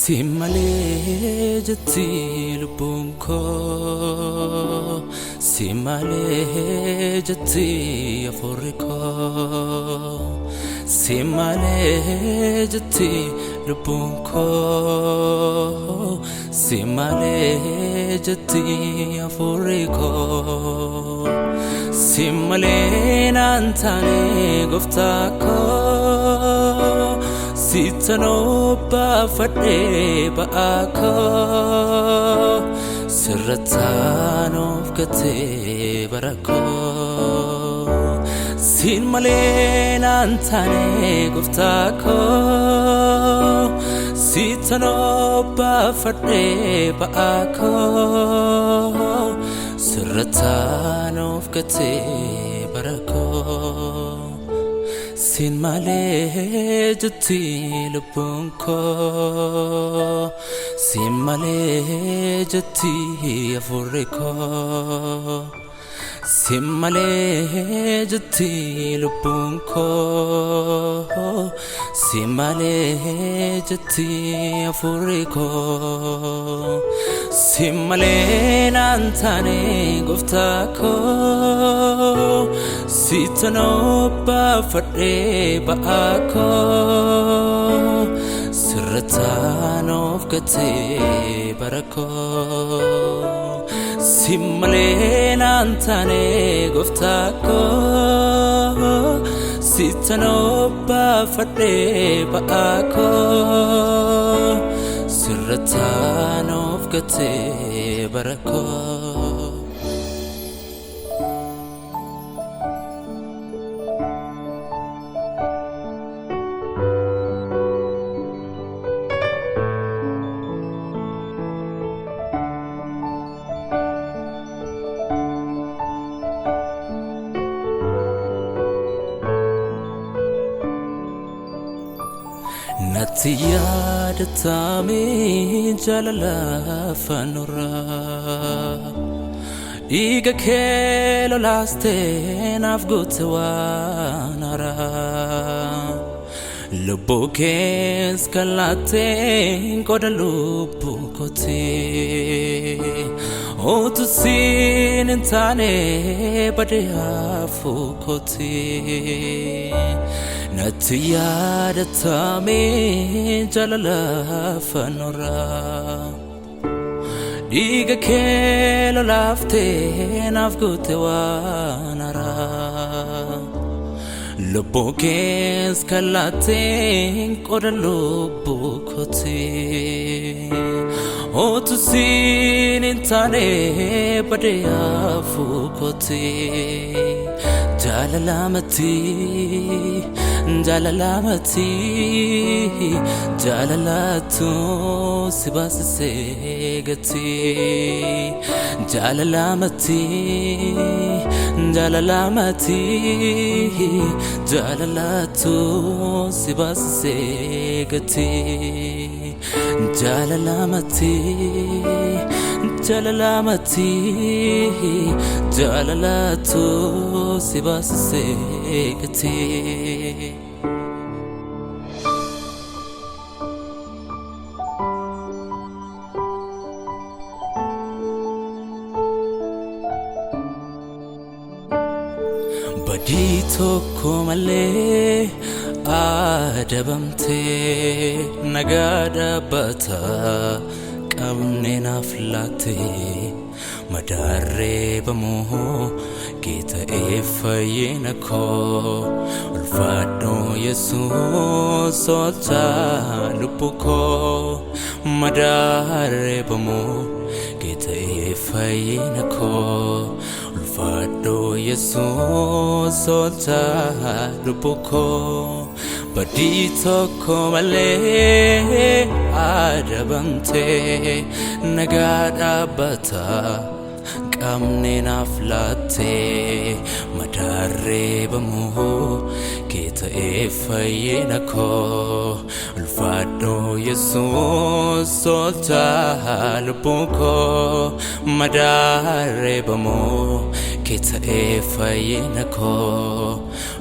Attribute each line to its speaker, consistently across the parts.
Speaker 1: Simale jati lubunko, simale jati aforiko, simale jati lubunko, simale jati aforiko, simale nantane goftako. Sitano ba fade ba ako sirratano fkate barako sin malena antane guftako sitano ba fade ba ako sirratano fkate barako Sin male jati lubunko, sin male jati aforiko, sin male jati lubunko, sin male jati aforiko, sin male nantane guftako. Sitano ba fade ba ako sirratano fkate barako simale nantane guftako sitano ba fade ba ako sirratano fkate barako Natiyad tami jalala fanura Iga kelo laste nafgutwanara Lubuken skalate koda lubukote Otu sinintane bade afukote Natiyad tami jalala fanura Iga kelo lafte nafgutwanara Lubuken skalate koda lubukote Otu sinintane bade afukote Jalalamati, jalalamati, jalalatu sibasegati. Jalalamati, jalalamati, jalalatu sibasegati. Jalalamati, jalalamati, jalalatu sibasegati. Badito komale adabamte nagada bata qabne naflate madare bamo kita efayinako ulfado yesus sota lupuko madare bamo kita efayinako ulfado yesus sota lupuko badito komale adabante nagada bata qabne naflate madare bamo kita efayinako ulfado yesus sota lupuko madare bamo kita efayinako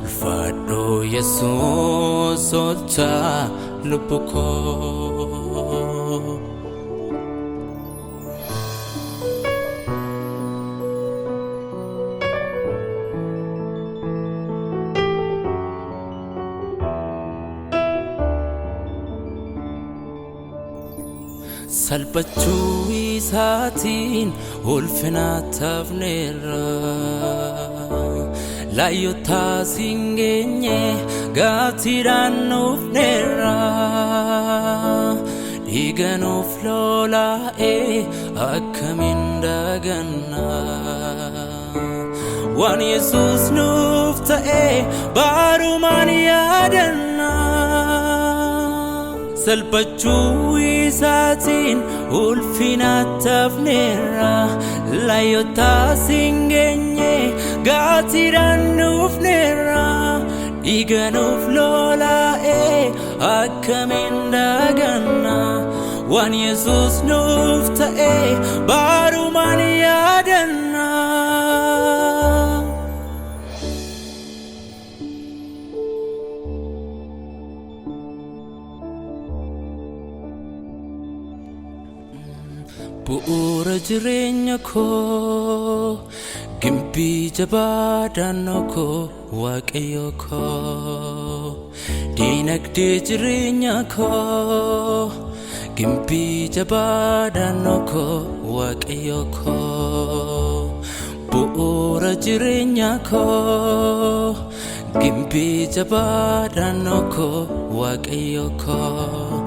Speaker 1: ulfado yesus sota lupuko salphachuu isaatiin ulfina tafneerra laayyotaa singeenye gaatiidhaan nuufneerra dhiiga nuuf lolaa'ee akkamiin daganna waan Yesuus nuuf ta'ee barumaan yaadanna salphachuu isaatiin ulfina tafneerra laayyotaa singeenye gaatiidhaan nuufneerra dhiiga nuuf lolaa'ee akkamiin daganna waan Yesuus nuuf ta'ee barumaan yaadanna bu'uura jireenya koo gimbii jabaa daannoo koo waaqayyo koo diinagdee jireenya koo gimbii jabaa daannoo koo waaqayyo koo bu'uura jireenya koo gimbii jabaa daannoo koo waaqayyo koo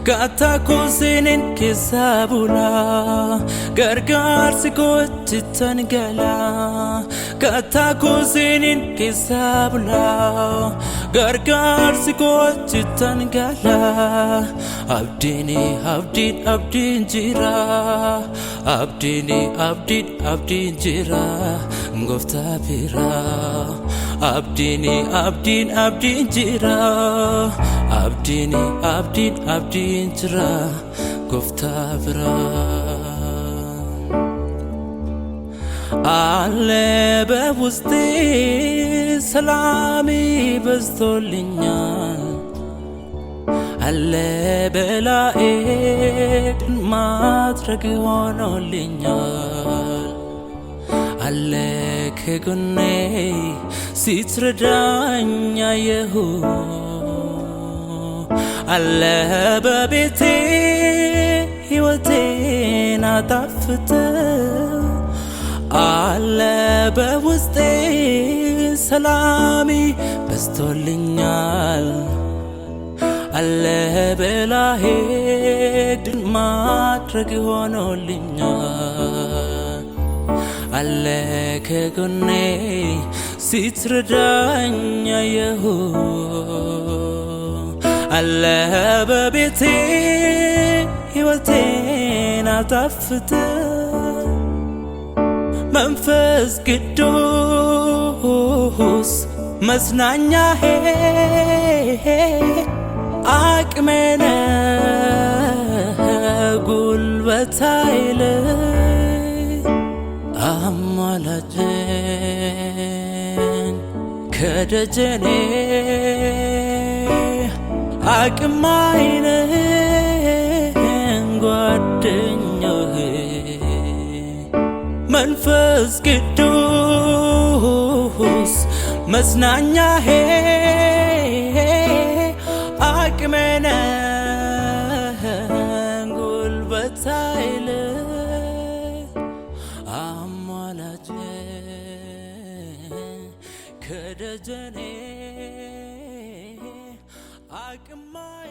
Speaker 1: Gata koo seenen keessaa bulaa gargaarsi kootti tan galaa Gata koo seenen keessaa bulaa gargaarsi kootti tan galaa abdiin jira abdiin jira gooftaa biraa abdiin jira abdiin jira gooftaa biraa alle በውስጤ ሰላም በዝቶልኛል አለ በላዬ ድል ማድረግ ሆኖልኛል አለ ከጎኔ ሲትረዳኝ አየሁ አለ በቤቴ ሕይወቴን አጣፍጠው አለ በውስጤ ሰላም በዝቶልኛል አለ በላዬ ድል ማድረግ ሆኖልኛል አለ ከጎኔ ሲትረዳኝ አየሁ አለ በቤቴ ሕይወቴን አጣፍጠው መንፈስ ቅዱስ መጽናኛዬ አቅሜ ነህ ጉልበቴ አማላጄ ከደጀኔ አቅማዬ ነህ ጓደኛዬ መንፈስ ቅዱስ መጽናኛዬ አቅሜ ነህ ጉልበቴ አማላጄ ከደጀኔ አቅማዬ